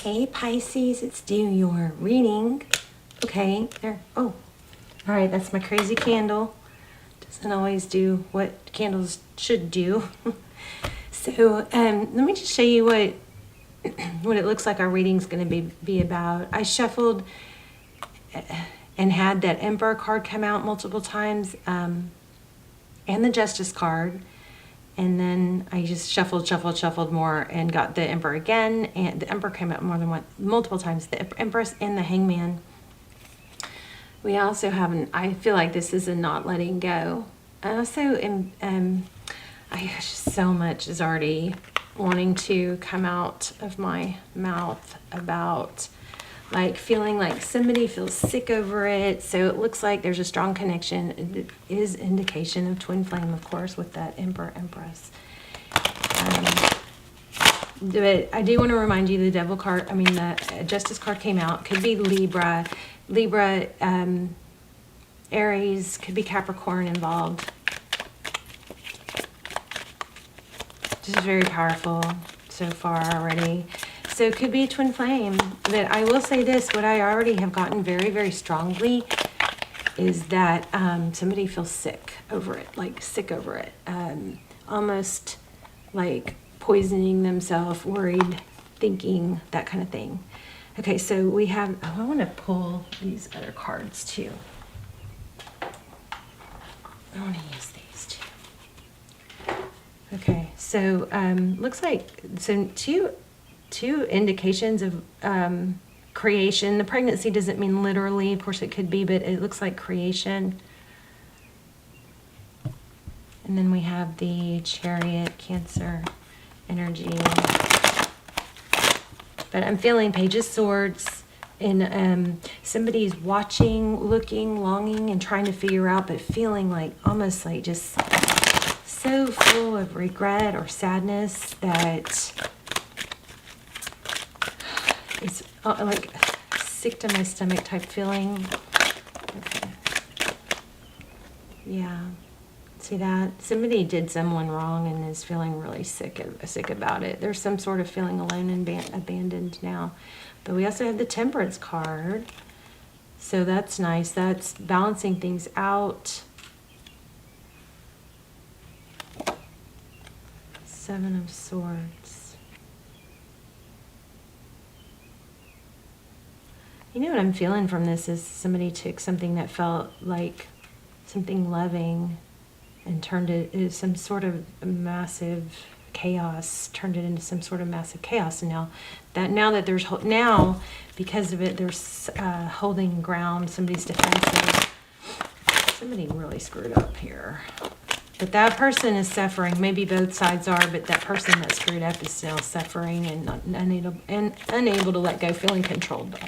Hey Pisces, it's Do Your Reading. Okay, there. Oh, all right, that's my crazy candle. Doesn't always do what candles should do. So let me just show you what it looks like our reading's going to be about. I shuffled and had that Emperor card come out multiple times, and the Justice card. And then I just shuffled more and got the Emperor again. And the Emperor came out multiple times. The Empress and the Hangman. We also have I feel like this is a not letting go. I also am, just so much is already wanting to come out of my mouth about like feeling like somebody feels sick over it. So it looks like there's a strong connection. It is indication of twin flame, of course, with that Emperor Empress. But I do want to remind you the Devil card, the Justice card came out. Could be Libra, Aries, could be Capricorn involved. This is very powerful so far already. So it could be a twin flame. But I will say this, what I already have gotten very, very strongly is that somebody feels sick over it, almost like poisoning themselves, worried, thinking, that kind of thing. Okay, so we have, I want to pull these other cards too. I want to use these too. Okay, so looks like two indications of creation. The pregnancy doesn't mean literally, of course it could be, but it looks like creation. And then we have the Chariot, Cancer energy. But I'm feeling Page of Swords, and somebody's watching, looking, longing, and trying to figure out, but feeling like almost like just so full of regret or sadness that it's like sick to my stomach type feeling. Okay. Yeah. See that? Somebody did someone wrong and is feeling really sick about it. There's some sort of feeling alone and abandoned now. But we also have the Temperance card. So that's nice. That's balancing things out. Seven of Swords. You know what I'm feeling from this is somebody took something that felt like something loving and turned it into some sort of massive chaos, turned it into some sort of massive chaos. And now because of it, there's holding ground, somebody's defensive. Somebody really screwed up here. But that person is suffering. Maybe both sides are, but that person that screwed up is still suffering and unable to let go, feeling controlled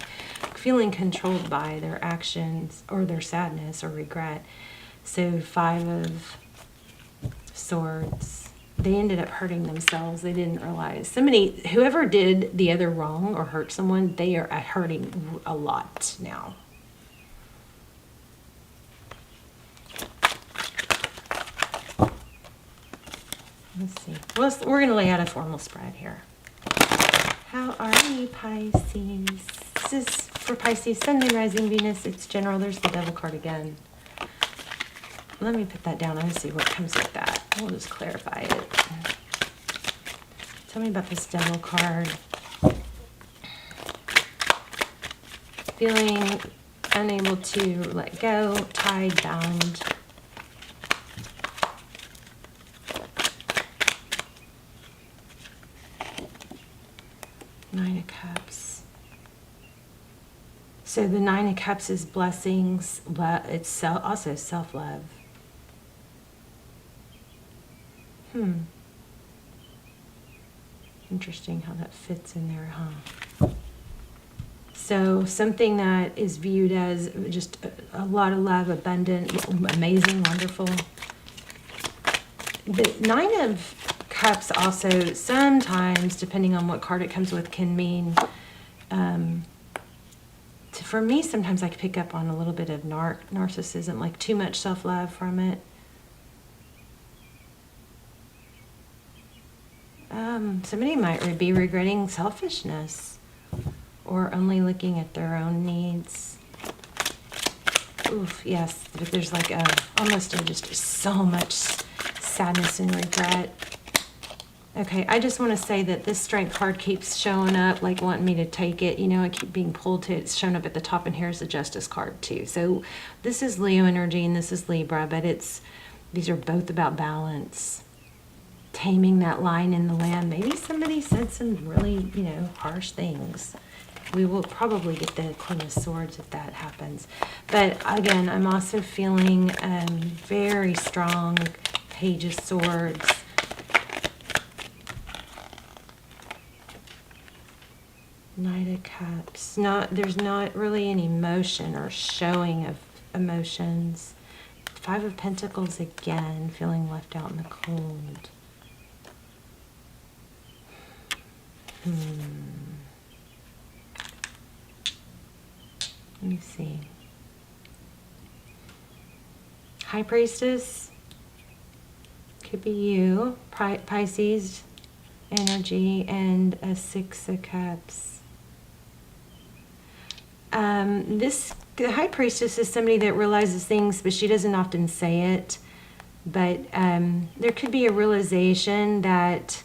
by their actions or their sadness or regret. So 5 of Swords. They ended up hurting themselves. They didn't realize. Whoever did the other wrong or hurt someone, they are hurting a lot now. Let's see. Well, we're going to lay out a formal spread here. How are you, Pisces? This is for Pisces, Sun, Moon, Rising, Venus. It's general. There's the Devil card again. Let me put that down and see what comes with that. We'll just clarify it. Tell me about this Devil card. Feeling unable to let go, tied, bound. Nine of Cups. So the Nine of Cups is blessings. It's also self-love. Interesting how that fits in there, huh? So something that is viewed as just a lot of love, abundant, amazing, wonderful. The Nine of Cups also sometimes, depending on what card it comes with, can mean, for me, sometimes I can pick up on a little bit of narcissism, like too much self-love from it. Somebody might be regretting selfishness or only looking at their own needs. Oof, yes, but there's like just so much sadness and regret. Okay, I just want to say that this Strength card keeps showing up, like wanting me to take it. You know, I keep being pulled to it. It's showing up at the top, and here's the Justice card too. So this is Leo energy and this is Libra, but these are both about balance. Taming that line in the land. Maybe somebody said some really, harsh things. We will probably get the Queen of Swords if that happens. But again, I'm also feeling very strong Page of Swords. Knight of Cups. There's not really any emotion or showing of emotions. Five of Pentacles again, feeling left out in the cold. Let me see. High Priestess. Could be you. Pisces energy and a Six of Cups. The High Priestess is somebody that realizes things, but she doesn't often say it. But there could be a realization that,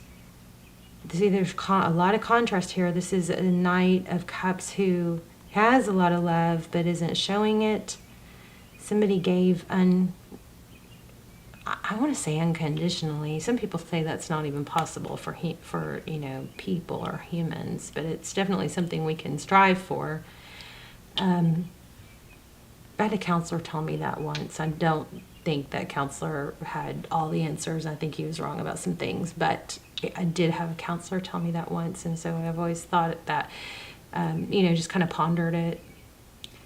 see, there's a lot of contrast here. This is a Knight of Cups who has a lot of love, but isn't showing it. Somebody gave I want to say unconditionally. Some people say that's not even possible for people or humans, but it's definitely something we can strive for. I had a counselor tell me that once. I don't think that counselor had all the answers. I think he was wrong about some things, but I did have a counselor tell me that once, and so I've always thought that, just kind of pondered it.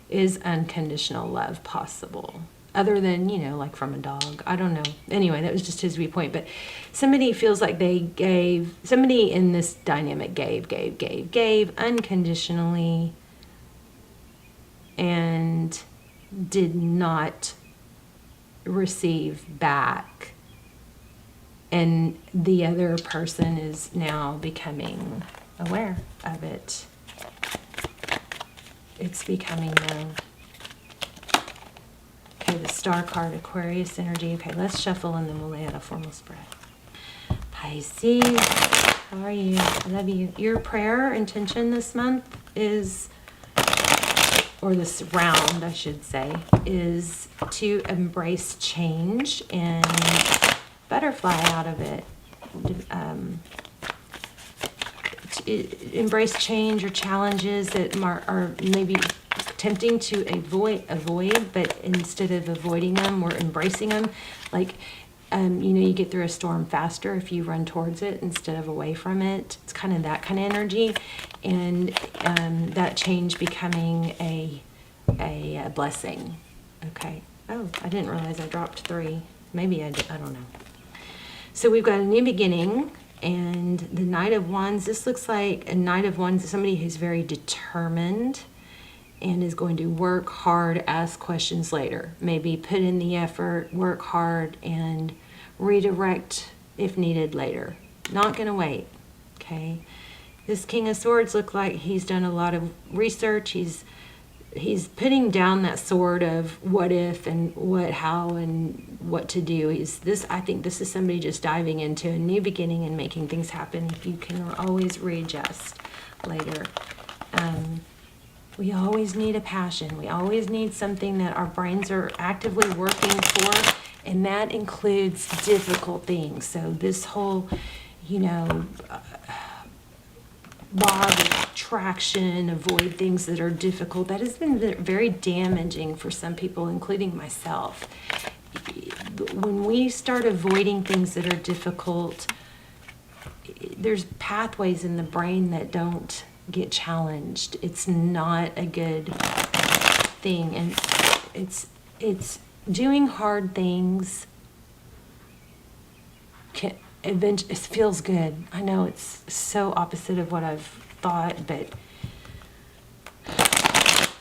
Is unconditional love possible? Other than, like from a dog. I don't know. Anyway, that was just his viewpoint. But somebody feels like somebody in this dynamic gave unconditionally and did not receive back. And the other person is now becoming aware of it. It's becoming known. Okay, the Star card, Aquarius energy. Okay, let's shuffle and then we'll lay out a formal spread. Pisces, how are you? I love you. Your prayer intention this month is, or this round, I should say, is to embrace change and butterfly out of it. Embrace change or challenges that are maybe tempting to avoid, but instead of avoiding them, we're embracing them. Like, you get through a storm faster if you run towards it instead of away from it. It's kind of that kind of energy, and that change becoming a blessing. Okay. Oh, I didn't realize I dropped 3. Maybe I did. I don't know. So we've got a new beginning. And the Knight of Wands, this looks like a Knight of Wands is somebody who's very determined and is going to work hard, ask questions later. Maybe put in the effort, work hard, and redirect if needed later. Not going to wait, okay? This King of Swords looks like he's done a lot of research. He's putting down that sword of what if and what, how, and what to do. I think this is somebody just diving into a new beginning and making things happen. You can always readjust later. We always need a passion. We always need something that our brains are actively working for, and that includes difficult things. So this whole, law of attraction, avoid things that are difficult, that has been very damaging for some people, including myself. When we start avoiding things that are difficult, there's pathways in the brain that don't get challenged. It's not a good thing, and it's doing hard things it feels good. I know it's so opposite of what I've thought, but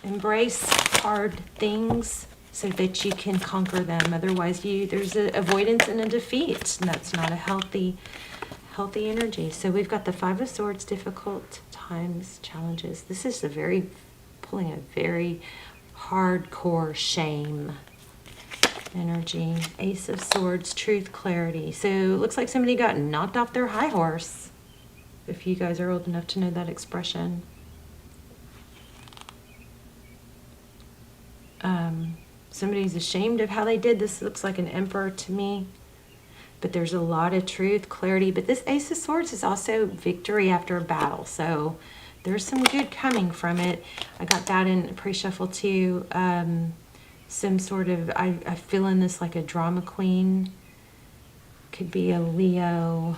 embrace hard things so that you can conquer them. Otherwise, there's an avoidance and a defeat, and that's not a healthy energy. So we've got the Five of Swords, difficult times, challenges. This is pulling a very hardcore shame energy. Ace of Swords, truth, clarity. So it looks like somebody got knocked off their high horse, if you guys are old enough to know that expression. Somebody's ashamed of how they did. This looks like an Emperor to me. But there's a lot of truth, clarity. But this Ace of Swords is also victory after a battle. So there's some good coming from it. I got that in pre-shuffle too. Some sort of, I feel in this like a drama queen. Could be a Leo.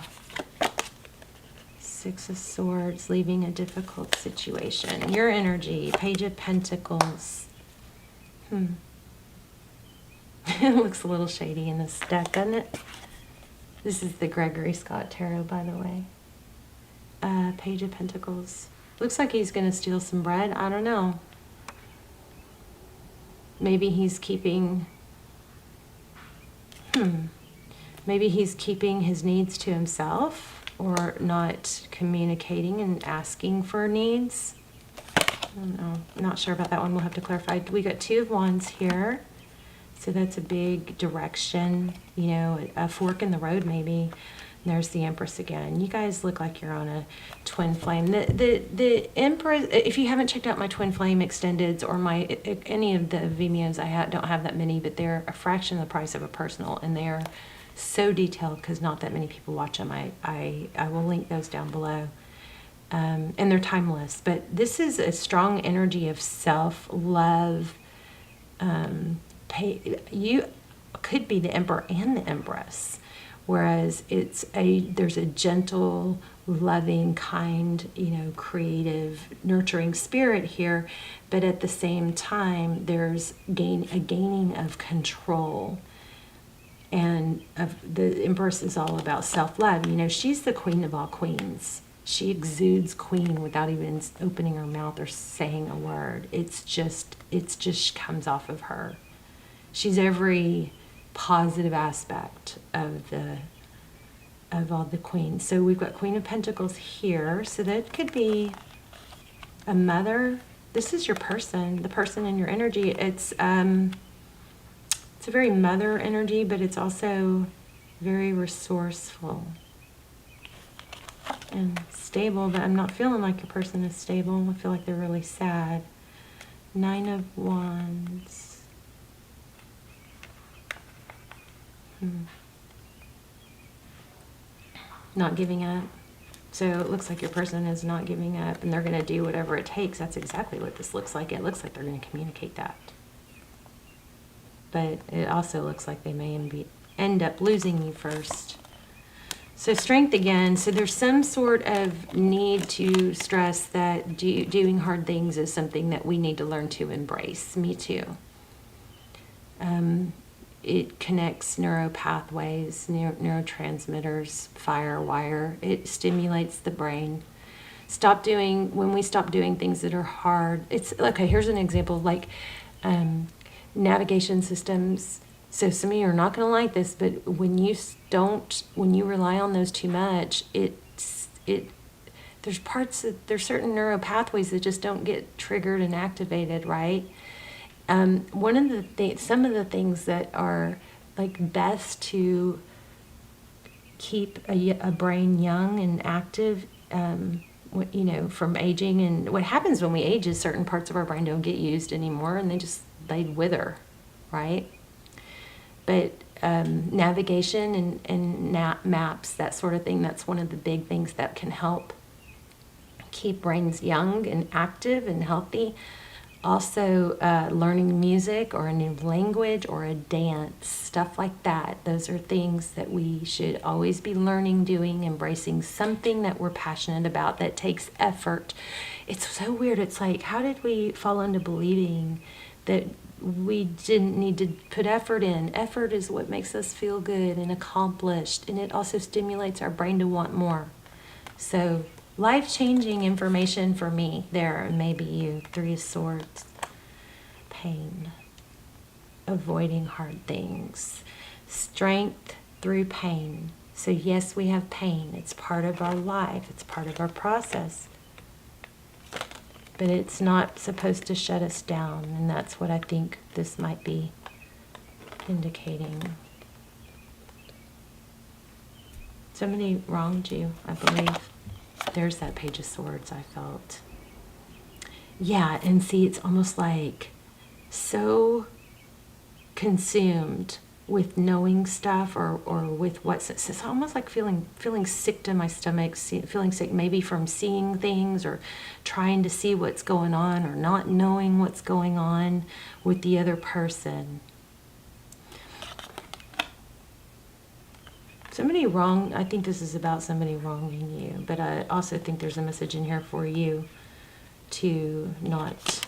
Six of Swords, leaving a difficult situation. Your energy, Page of Pentacles. It looks a little shady in this deck, doesn't it? This is the Gregory Scott Tarot, by the way. Page of Pentacles. Looks like he's going to steal some bread. I don't know. Maybe he's keeping... Maybe he's keeping his needs to himself, or not communicating and asking for needs. I don't know. I'm not sure about that one. We'll have to clarify. We got Two of Wands here. So that's a big direction, you know, a fork in the road maybe. And there's the Empress again. You guys look like you're on a twin flame. The Empress, if you haven't checked out my twin flame extendeds or any of the Vimeos, don't have that many, but they're a fraction of the price of a personal, and they're so detailed because not that many people watch them. I will link those down below. And they're timeless. But this is a strong energy of self-love. You could be the Emperor and the Empress, whereas there's a gentle, loving, kind, you know, creative, nurturing spirit here, but at the same time there's a gaining of control. And the Empress is all about self-love. You know, she's the queen of all queens. She exudes queen without even opening her mouth or saying a word. It just comes off of her. She's every positive aspect of all the queens. So we've got Queen of Pentacles here. So that could be a mother. This is your person, the person in your energy. It's a very mother energy, but it's also very resourceful and stable. But I'm not feeling like your person is stable. I feel like they're really sad. Nine of Wands. Not giving up. So it looks like your person is not giving up, and they're going to do whatever it takes. That's exactly what this looks like. It looks like they're going to communicate that. But it also looks like they may end up losing you first. So strength again. So there's some sort of need to stress that doing hard things is something that we need to learn to embrace. Me too. It connects neural pathways, neurotransmitters, firewire. It stimulates the brain. When we stop doing things that are hard. It's okay. Here's an example, like navigation systems. So some of you are not going to like this, but when you rely on those too much, there's certain neural pathways that just don't get triggered and activated, right? Some of the things that are like best to keep a brain young and active, you know, from aging. And what happens when we age is certain parts of our brain don't get used anymore, and they wither, right? But navigation and maps, that sort of thing, that's one of the big things that can help keep brains young and active and healthy. Also, learning music or a new language or a dance, stuff like that. Those are things that we should always be learning, doing, embracing something that we're passionate about that takes effort. It's so weird. It's like, how did we fall into believing that we didn't need to put effort in? Effort is what makes us feel good and accomplished, and it also stimulates our brain to want more. So life-changing information for me there. Maybe you. Three of Swords. Pain. Avoiding hard things. Strength through pain. So yes, we have pain. It's part of our life. It's part of our process. but it's not supposed to shut us down, and that's what I think this might be indicating. Somebody wronged you, I believe. There's that Page of Swords I felt. Yeah, and see, it's almost like so consumed with knowing stuff or with what's, it's almost like feeling sick to my stomach, feeling sick maybe from seeing things or trying to see what's going on or not knowing what's going on with the other person. Somebody wrong, I think this is about somebody wronging you, but I also think there's a message in here for you to not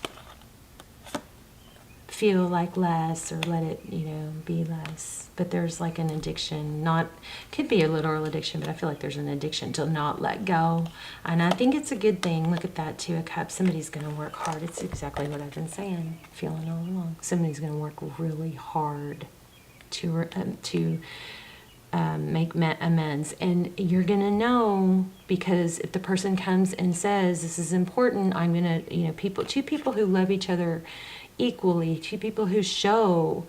feel like less or let it, you know, be less. But there's like an addiction, not, could be a literal addiction, but I feel like there's an addiction to not let go. And I think it's a good thing. Look at that, Two of Cups. Somebody's going to work hard. It's exactly what I've been saying, feeling all along. Somebody's going to work really hard to make amends. And you're going to know, because if the person comes and says, this is important, I'm going to, you know, two people who love each other equally, two people who show,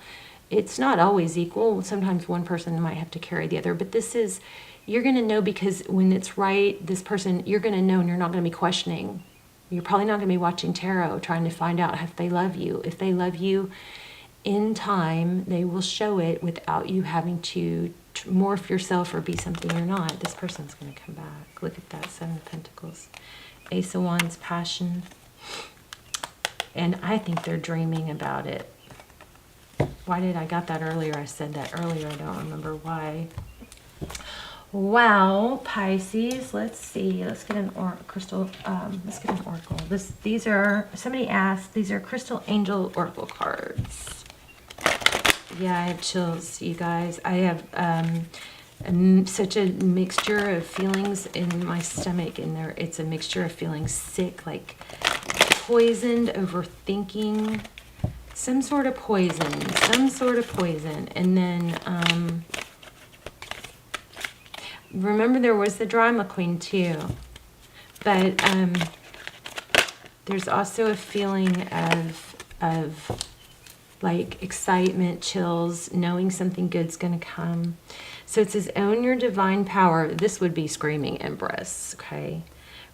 it's not always equal. Sometimes one person might have to carry the other, but this is, you're going to know, because when it's right, this person, you're going to know, and you're not going to be questioning. You're probably not going to be watching tarot trying to find out if they love you. If they love you in time, they will show it without you having to morph yourself or be something you're not. This person's going to come back. Look at that, Seven of Pentacles. Ace of Wands, passion. And I think they're dreaming about it. Why did I got that earlier? I said that earlier. I don't remember why. Wow, Pisces. Let's see. Let's get an crystal. Let's get an oracle. These are, somebody asked, these are crystal angel oracle cards. Yeah, I have chills, you guys. I have such a mixture of feelings in my stomach, and there it's a mixture of feeling sick, like poisoned, overthinking, some sort of poison, and then remember there was the drama queen too, but there's also a feeling of like excitement, chills, knowing something good's going to come. So it says, own your divine power. This would be screaming Empress, okay?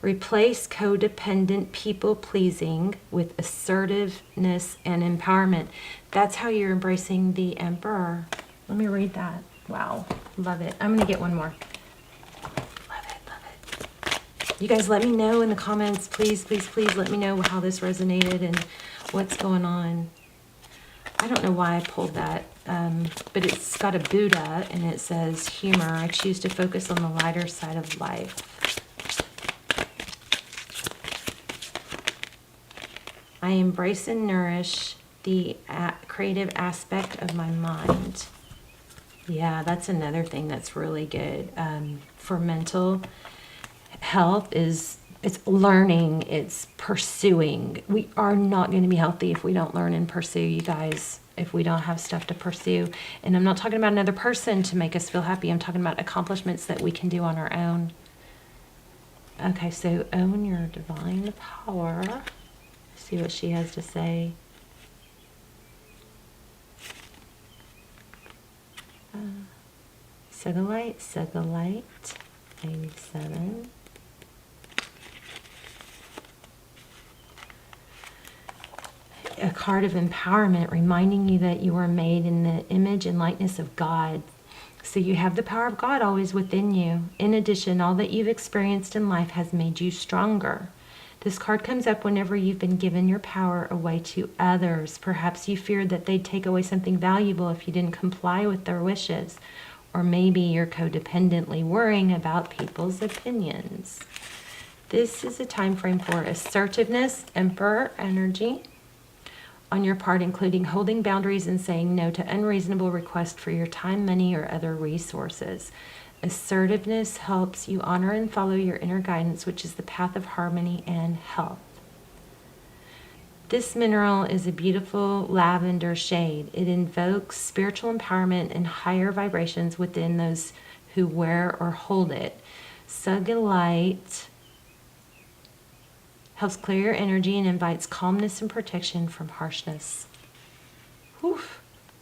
Replace codependent people-pleasing with assertiveness and empowerment. That's how you're embracing the Emperor. Let me read that. Wow, love it. I'm going to get one more. Love it. You guys let me know in the comments. Please, please, please let me know how this resonated and what's going on. I don't know why I pulled that, but it's got a Buddha, and it says, humor. I choose to focus on the lighter side of life. I embrace and nourish the creative aspect of my mind. Yeah, that's another thing that's really good for mental health is it's learning, it's pursuing. We are not going to be healthy if we don't learn and pursue, you guys, if we don't have stuff to pursue. And I'm not talking about another person to make us feel happy. I'm talking about accomplishments that we can do on our own. Okay, so own your divine power. See what she has to say. Set the light, 87. A card of empowerment reminding you that you are made in the image and likeness of God. So you have the power of God always within you. In addition, all that you've experienced in life has made you stronger. This card comes up whenever you've been given your power away to others. Perhaps you feared that they'd take away something valuable if you didn't comply with their wishes. Or maybe you're codependently worrying about people's opinions. This is a time frame for assertiveness, Emperor energy on your part, including holding boundaries and saying no to unreasonable requests for your time, money, or other resources. Assertiveness helps you honor and follow your inner guidance, which is the path of harmony and health. This mineral is a beautiful lavender shade. It invokes spiritual empowerment and higher vibrations within those who wear or hold it. Sugilite Helps clear your energy and invites calmness and protection from harshness. Whew.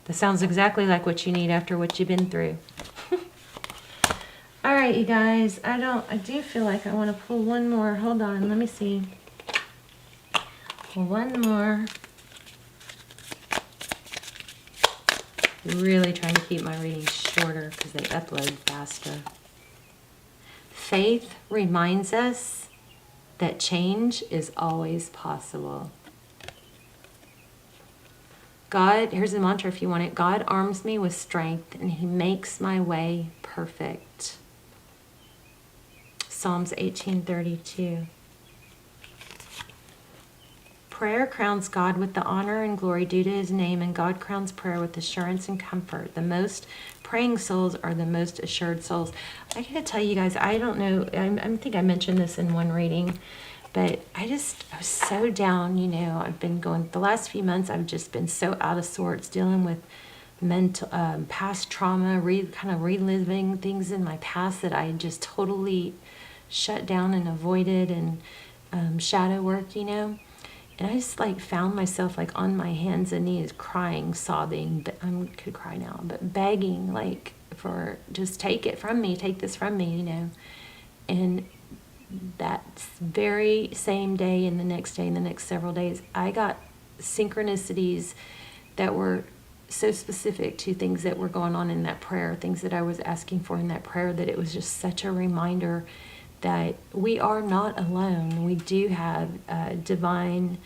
That sounds exactly like what you need after what you've been through. All right, you guys. I do feel like I want to pull one more. Hold on. Let me see. One more. Really trying to keep my readings shorter because they upload faster. Faith reminds us that change is always possible. God, here's a mantra if you want it. God arms me with strength and he makes my way perfect. Psalms 18:32. Prayer crowns God with the honor and glory due to his name, and God crowns prayer with assurance and comfort. The most praying souls are the most assured souls. I gotta tell you guys, I don't know, I think I mentioned this in one reading, but I was so down, you know. I've been going, the last few months, I've just been so out of sorts, dealing with mental, past trauma, kind of reliving things in my past that I just totally shut down and avoided, and shadow work, you know. And I just like found myself like on my hands and knees crying, sobbing, but I could cry now, but begging like for just take it from me, take this from me, you know. And that very same day and the next day and the next several days, I got synchronicities that were so specific to things that were going on in that prayer, things that I was asking for in that prayer, that it was just such a reminder that we are not alone. We do have divine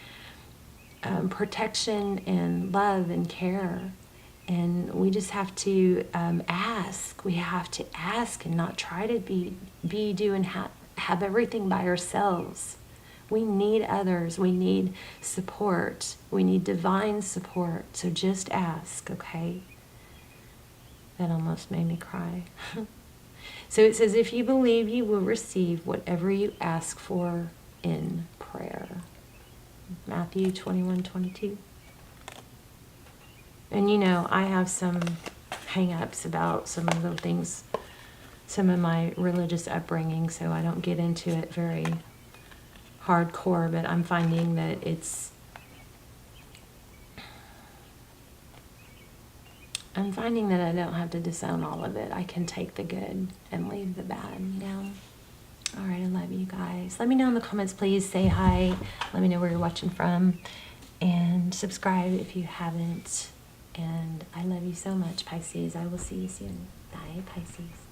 protection and love and care. And we just have to ask. We have to ask and not try to do and have everything by ourselves. We need others. We need support. We need divine support. So just ask, okay? That almost made me cry. So it says, if you believe, you will receive whatever you ask for in prayer. Matthew 21:22. And you know, I have some hang-ups about some of the things, some of my religious upbringing, so I don't get into it very hardcore, but I'm finding that I don't have to disown all of it. I can take the good and leave the bad, you know? All right, I love you guys. Let me know in the comments, please. Say hi. Let me know where you're watching from. And subscribe if you haven't. And I love you so much, Pisces. I will see you soon. Bye, Pisces.